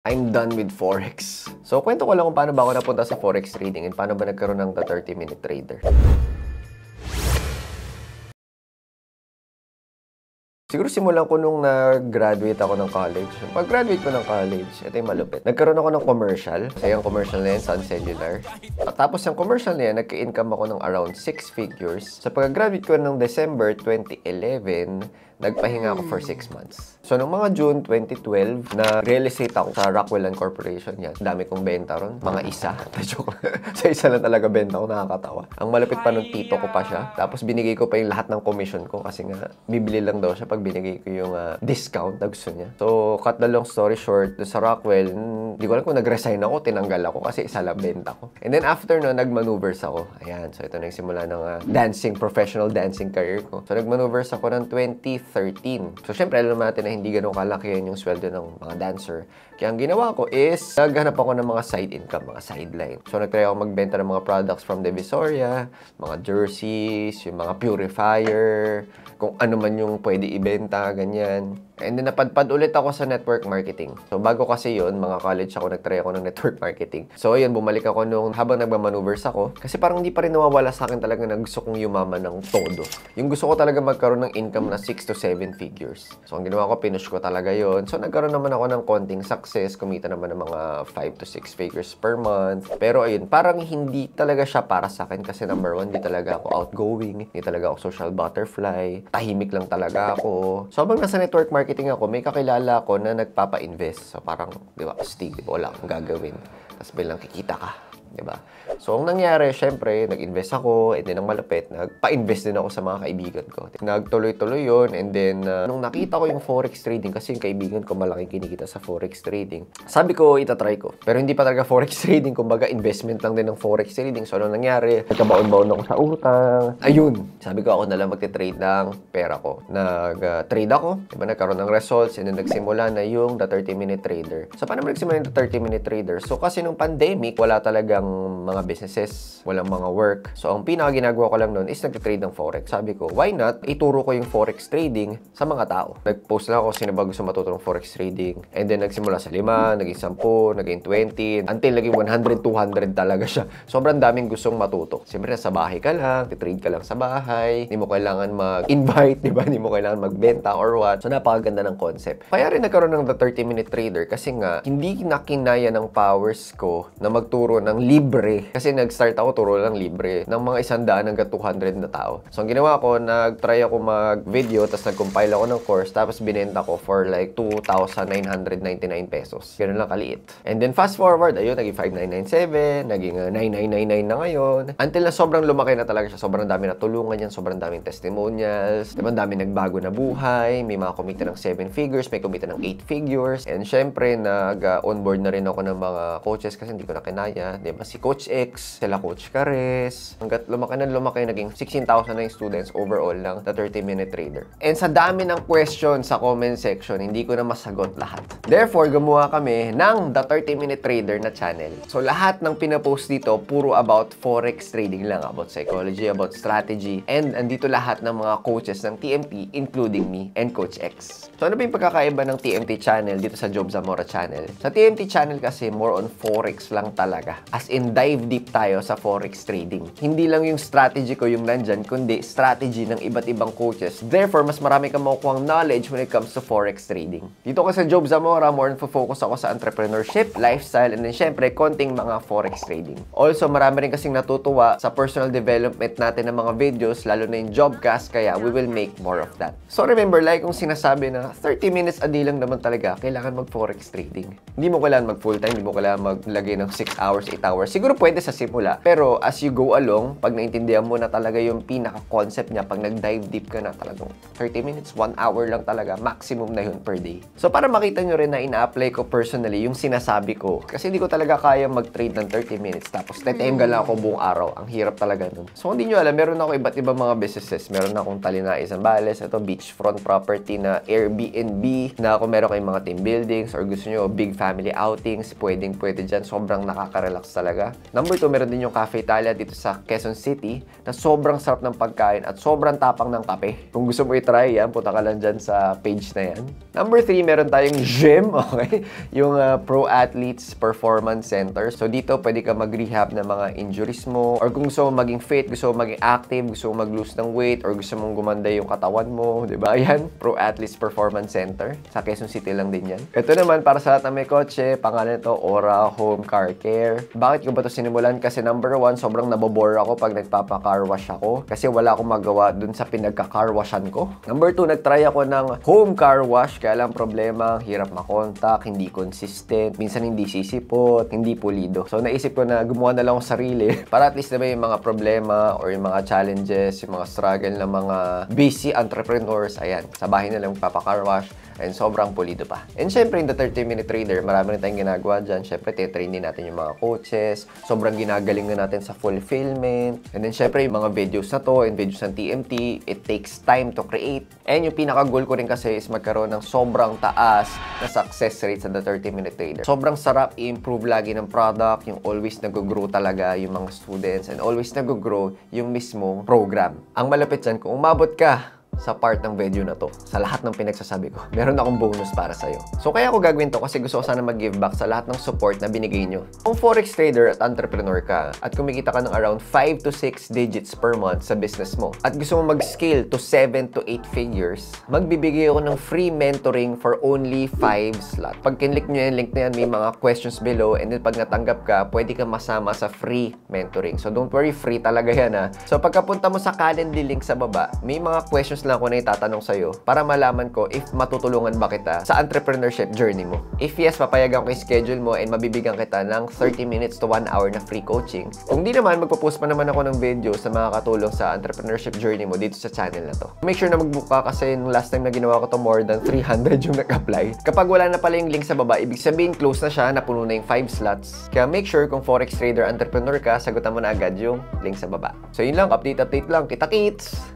I'm done with Forex. So, kwento ko lang kung paano ba ako napunta sa Forex trading and paano ba nagkaroon ng The 30-Minute Trader. Siguro simulan ko nung nag-graduate ako ng college. Pag-graduate ko ng college, ito yung malupit. Nagkaroon ako ng commercial. Kasi yung commercial na yan, Sun Cellular. At tapos yung commercial na yan, nagka-income ako ng around 6 figures. Sa pag-graduate ko ng December 2011, nagpahinga ako for 6 months. So, nung mga June 2012, na-real estate ako sa Rockwell and Corporation yan. Dami kong benta ron. Mga isa. Sa isa lang talaga benta ko, nakakatawa. Ang malapit pa nung tito ko pa siya. Tapos binigay ko pa yung lahat ng commission ko kasi nga, bibili lang daw siya pag binigay ko yung discount na gusto niya. So, cut the long story short, sa Rockwell, hindi ko alam kung nag-resign ako, tinanggal ako kasi isa lang benta ko. And then after no, nag-maneuvers ako. Ayan, so ito na yung simula ng professional dancing career ko. So, nag-maneuvers ako ng 2013. So, syempre, alam natin na hindi ganun kalaki yung sweldo ng mga dancer. Kaya ang ginawa ko is, naghanap ako ng mga side income, mga sideline. So, nagtry ako magbenta ng mga products from Divisoria, mga jerseys, yung mga purifier, kung ano man yung pwede ibenta, ganyan. And then, napadpad ulit ako sa network marketing. So, bago kasi yun, mga college ako, nagtry ako ng network marketing. So, ayun, bumalik ako nung habang nagmamaneuvers ako. Kasi parang hindi pa rin nawawala sa akin talaga na gusto kong yumaman ng todo. Yung gusto ko talaga magkaroon ng income na 6 to 7 figures. So, ang ginawa ko, pinush ko talaga yun. So, nagkaroon naman ako ng konting success. Kumita naman ng mga 5 to 6 figures per month. Pero, ayun, parang hindi talaga siya para sa akin. Kasi number one, hindi talaga ako outgoing. Hindi talaga ako social butterfly. Tahimik lang talaga ako. So, habang nasa network marketing ako, may kakilala ako na nagpapa-invest. So, parang, di ba, stig, di ba, wala akong gagawin. Tapos, bilang kikita ka. Diba? So, ang nangyari, syempre, nag-invest ako, and then ang malapit, nagpa-invest din ako sa mga kaibigan ko. Nagtuloy-tuloy yun, and then, nung nakita ko yung Forex trading, kasi yung kaibigan ko malaking kinikita sa Forex trading, sabi ko, itatry ko. Pero hindi pa talaga Forex trading, kumbaga, investment lang din ng Forex trading. So, ano nangyari? Nagkabaon-baon ako sa utang. Ayun! Sabi ko, ako na lang magte-trade ng pera ko. Nag-trade ako, diba, nagkaroon ng results, and then nagsimula na yung The 30-Minute Trader. So, paano nagsimula yung The 30-Minute Trader? So, kasi nung pandemic, wala talagang mga businesses, walang mga work. So, ang pinaka-ginagawa ko lang noon is nag-trade ng Forex. Sabi ko, why not ituro ko yung Forex trading sa mga tao? Nag-post lang ako sino ba gusto matuto ng Forex trading. And then, nagsimula sa 5, naging 10, naging 20, until naging 100, 200 talaga siya. Sobrang daming gustong matuto. Siyempre, sa bahay ka lang, titrade ka lang sa bahay, hindi mo kailangan mag-invite, di ba? Hindi mo kailangan magbenta or what. So, napakaganda ng concept. Kaya rin nagkaroon ng The 30-Minute Trader kasi nga, hindi nakinaya ng powers ko na magturo ng libre. Kasi nag-start ako, turo lang libre ng mga 100 hanggang 200 na tao. So, ang ginawa ko, nag-try ako mag-video, tapos nag-compile ako ng course, tapos binenta ko for like 2,999 pesos. Ganun lang kaliit. And then, fast forward, ayun, naging 5,997, naging 9,999 na ngayon. Until na sobrang lumaki na talaga siya. Sobrang dami na tulungan yan, sobrang daming testimonials, diba, dami nagbago na buhay, may mga kumita ng 7 figures, may kumita ng 8 figures. And syempre, nag-onboard na rin ako ng mga coaches kasi hindi ko na kinaya. Diba? Si Coach X, sila Coach Cares. Hanggat lumaki, naging 16,000 na yung students overall ng The 30-Minute Trader. And sa dami ng questions sa comment section, hindi ko na masagot lahat. Therefore, gumawa kami ng The 30-Minute Trader na channel. So, lahat ng pinapost dito, puro about Forex trading lang. About psychology, about strategy. And andito lahat ng mga coaches ng TMT, including me and Coach X. So, ano ba yung pagkakaiba ng TMT channel dito sa Job Zamora channel? Sa TMT channel kasi, more on Forex lang talaga. As in, dive deep tayo sa Forex trading. Hindi lang yung strategy ko yung nandyan, kundi strategy ng iba't ibang coaches. Therefore, mas marami kang makukuhang knowledge when it comes to Forex trading. Dito kasi sa Job Zamora, more on focus ako sa entrepreneurship, lifestyle, and then syempre, konting mga Forex trading. Also, marami rin kasing natutuwa sa personal development natin ng mga videos, lalo na yung Jobcast, kaya we will make more of that. So remember, like kung sinasabi na 30 minutes a day lang naman talaga, kailangan mag-Forex trading. Hindi mo kailangan mag-full-time, hindi mo kailangan maglagay ng 6 hours, 8 hours. Siguro pwede sa simula. Pero as you go along, pag naintindihan mo na talaga yung pinaka-concept niya, pag nag-dive deep ka na talagang 30 minutes, 1 hour lang talaga, maximum na yun per day. So para makita nyo rin na ina-apply ko personally yung sinasabi ko. Kasi hindi ko talaga kaya mag-trade ng 30 minutes tapos tetengga lang ako buong araw. Ang hirap talaga nun. So hindi nyo alam, meron ako iba't ibang mga businesses. Meron akong Talinais Zambales, ito beachfront property na Airbnb, na kung meron kayong mga team buildings or gusto nyo big family outings, pwede dyan. Sobrang nakaka-relax talaga. Number 2, meron din yung Cafe Italia dito sa Quezon City na sobrang sarap ng pagkain at sobrang tapang ng kape. Kung gusto mo i-try yan, punta ka lang dyan sa page na yan. Number 3, meron tayong gym, okay? Yung Pro Athletes Performance Center. So dito, pwede ka mag-rehab ng mga injuries mo, or kung gusto mo maging fit, gusto mo maging active, gusto mo mag-lose ng weight, or gusto mong gumanda yung katawan mo, di ba? Ayan, Pro Athletes Performance Center. Sa Quezon City lang din yan. Ito naman, para sa lahat ng may kotse, pangalan ito, Aura Home Car Care. Bakit ko ba ito sinimulan? Kasi number 1, sobrang nabobore ako pag nagpapa-car wash ako. Kasi wala akong magawa dun sa pinagka-car washan ko. Number 2, nagtry ako ng home car wash. Kaya lang problema, hirap makontak, hindi consistent, minsan hindi sisipot, hindi pulido. So naisip ko na gumawa na lang ako sarili para at least naman yung mga problema or yung mga challenges, yung mga struggle ng mga busy entrepreneurs, ayan, sa bahay na lang magpapa-car wash. And sobrang pulido pa. And syempre, in the 30-minute trader, marami rin tayong ginagawa dyan. Syempre, titrain din natin yung mga coaches. Sobrang ginagaling na natin sa fulfillment. And then, syempre, yung mga videos na to and videos ng TMT, it takes time to create. And yung pinaka-goal ko rin kasi is magkaroon ng sobrang taas na success rate sa the 30-minute trader. Sobrang sarap i-improve lagi ng product, yung always nag-grow talaga yung mga students, and always nag-grow yung mismong program. Ang malapit dyan, kung umabot ka sa part ng video na to, sa lahat ng pinagsasabi ko, meron akong bonus para sa'yo. So kaya ako gagawin to kasi gusto ko sana mag-give back sa lahat ng support na binigay nyo. Kung forex trader at entrepreneur ka at kumikita ka ng around 5 to 6 digits per month sa business mo at gusto mo mag-scale to 7 to 8 figures, magbibigay ako ng free mentoring for only 5 slots. Pag kinlik nyo yung link na yan, may mga questions below, and then pag natanggap ka, pwede kang masama sa free mentoring. So don't worry, free talaga yan ha. So pagkapunta mo sa Calendly link sa baba, may mga questions lang ako na itatanong sa'yo para malaman ko if matutulungan ba kita sa entrepreneurship journey mo. If yes, papayagan ko yung schedule mo and mabibigyan kita ng 30 minutes to 1 hour na free coaching. Kung di naman, magpo-post pa naman ako ng video sa mga katulong sa entrepreneurship journey mo dito sa channel na to. Make sure na mag-book ka kasi yung last time na ginawa ko to, more than 300 yung nag-apply. Kapag wala na pala yung link sa baba, ibig sabihin close na siya, napuno na yung 5 slots. Kaya make sure kung forex trader, entrepreneur ka, sagutan mo na agad yung link sa baba. So yun lang, update lang. Kita-kits!